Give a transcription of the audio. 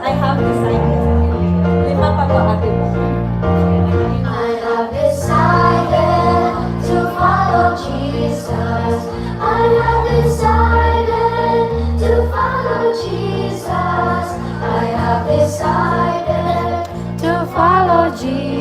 I have decided. Lima pa ba ate mo? I have decided to follow Jesus. I have decided to follow Jesus. I have decided to follow Jesus.